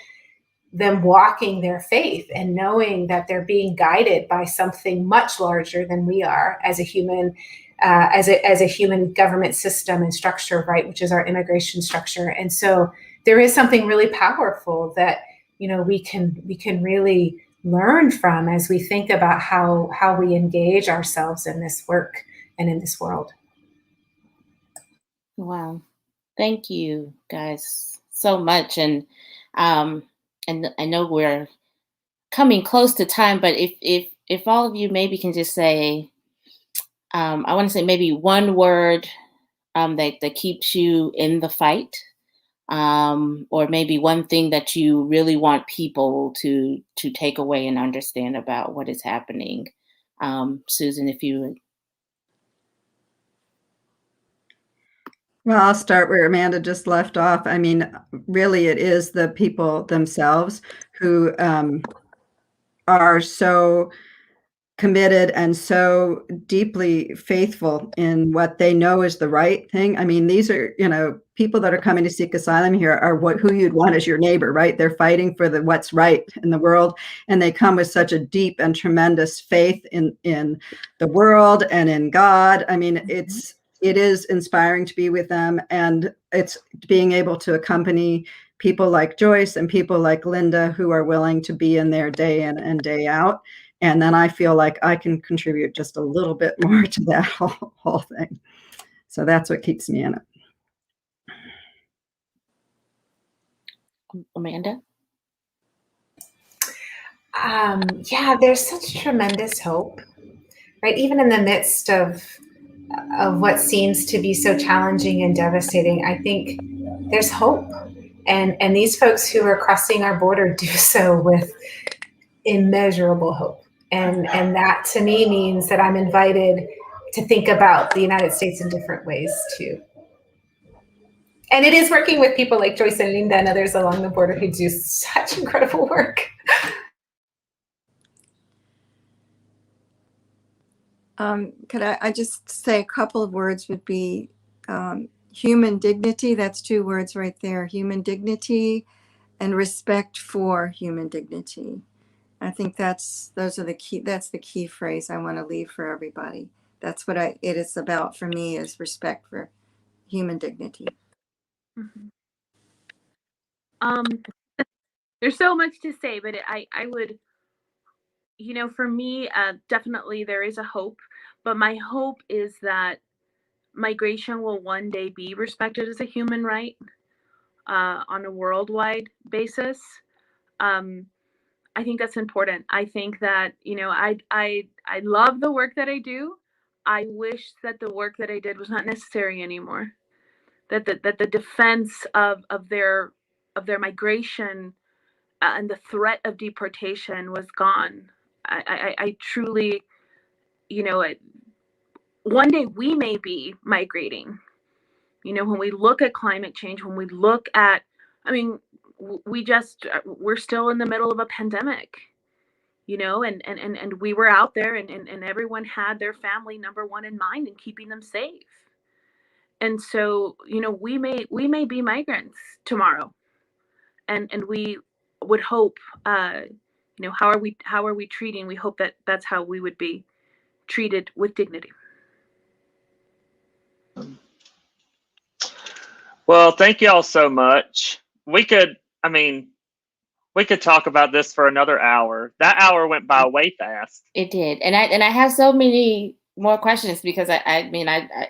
them walking their faith and knowing that they're being guided by something much larger than we are as a human as a human government system and structure, right, which is our immigration structure. And so there is something really powerful that we can really learn from as we think about how we engage ourselves in this work and in this world. Wow, thank you guys so much, and I know we're coming close to time, but if all of you maybe can just say. I want to say maybe one word that keeps you in the fight, or maybe one thing that you really want people to take away and understand about what is happening. Susan, if you would. Well, I'll start where Amanda just left off. I mean, really, it is the people themselves who are so committed and so deeply faithful in what they know is the right thing. I mean, these are, people that are coming to seek asylum here are who you'd want as your neighbor, right? They're fighting for what's right in the world. And they come with such a deep and tremendous faith in the world and in God. I mean, it is inspiring to be with them, and it's being able to accompany people like Joyce and people like Linda who are willing to be in there day in and day out. And then I feel like I can contribute just a little bit more to that whole thing. So that's what keeps me in it. Amanda? Yeah, there's such tremendous hope, right? Even in the midst of what seems to be so challenging and devastating, I think there's hope. And these folks who are crossing our border do so with immeasurable hope. And that to me means that I'm invited to think about the United States in different ways too. And it is working with people like Joyce and Linda and others along the border who do such incredible work. Could I just say a couple of words would be human dignity. That's 2 words right there. Human dignity and respect for human dignity. I think that's the key phrase I want to leave for everybody. That's what it is about for me, is respect for human dignity. There's so much to say, but I would, for me, definitely there is a hope, but my hope is that migration will one day be respected as a human right on a worldwide basis. I think that's important. I think that, I love the work that I do. I wish that the work that I did was not necessary anymore. That the defense of their migration and the threat of deportation was gone. I truly, one day we may be migrating. When we look at climate change, when we look at, we're still in the middle of a pandemic, and we were out there and everyone had their family number one in mind and keeping them safe. And so, we may be migrants tomorrow, and we would hope, how are we treating? We hope that that's how we would be treated, with dignity. Well, thank you all so much. We could talk about this for another hour. That hour went by way fast. It did. And I have so many more questions, because I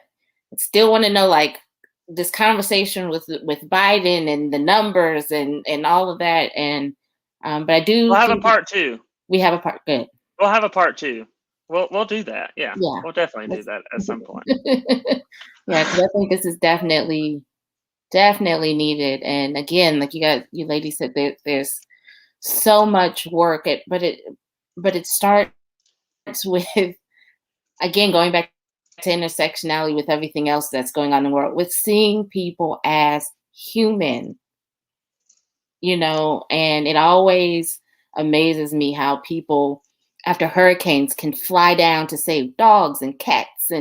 still want to know, like, this conversation with Biden and the numbers and all of that. And but I do. We'll have a part 2. We have a part. Good. We'll have a part 2. We'll do that. Yeah. We'll definitely do that at some point. Yeah, because I think this is definitely needed. And again, like you ladies said, there's so much work, but it starts with, again, going back to intersectionality with everything else that's going on in the world, with seeing people as human, and it always amazes me how people after hurricanes can fly down to save dogs and cats,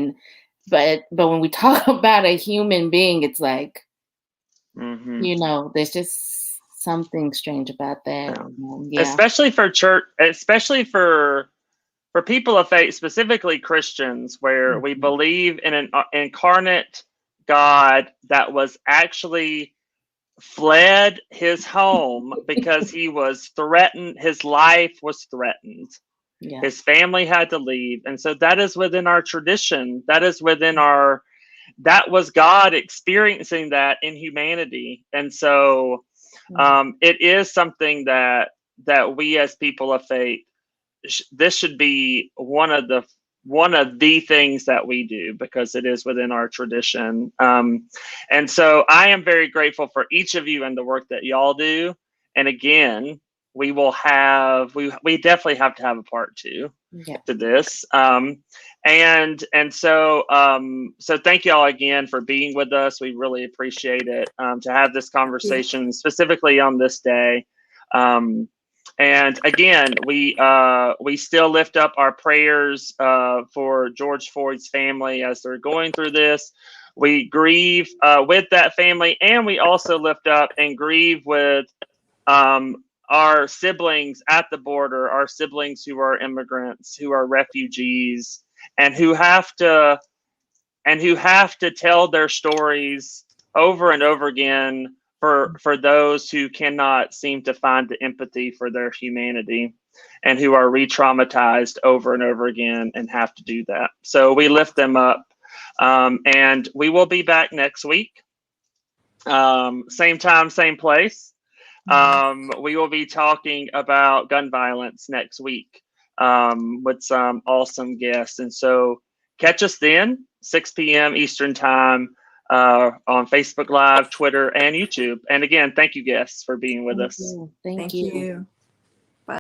but when we talk about a human being, it's like, there's just something strange about that. Yeah. Especially for church, especially for people of faith, specifically Christians, where we believe in an incarnate God that was actually fled his home because he was threatened. His life was threatened. Yeah. His family had to leave. And so that is within our tradition. That was God experiencing that in humanity. And so it is something that we as people of faith, this should be one of the things that we do, because it is within our tradition. And so I am very grateful for each of you and the work that y'all do. And again, we definitely have to have a part 2 to this. So thank y'all again for being with us. We really appreciate it, to have this conversation specifically on this day. And again, we still lift up our prayers for George Floyd's family as they're going through this. We grieve with that family, and we also lift up and grieve with our siblings at the border, our siblings who are immigrants, who are refugees, and who have to and who have to tell their stories over and over again for those who cannot seem to find the empathy for their humanity, and who are re-traumatized over and over again and have to do that. So we lift them up, and we will be back next week. Same time, same place. We will be talking about gun violence next week with some awesome guests. And so catch us then, 6 p.m. Eastern time, on Facebook Live, Twitter, and YouTube. And again, thank you, guests, for being with us. Thank Thank you. you.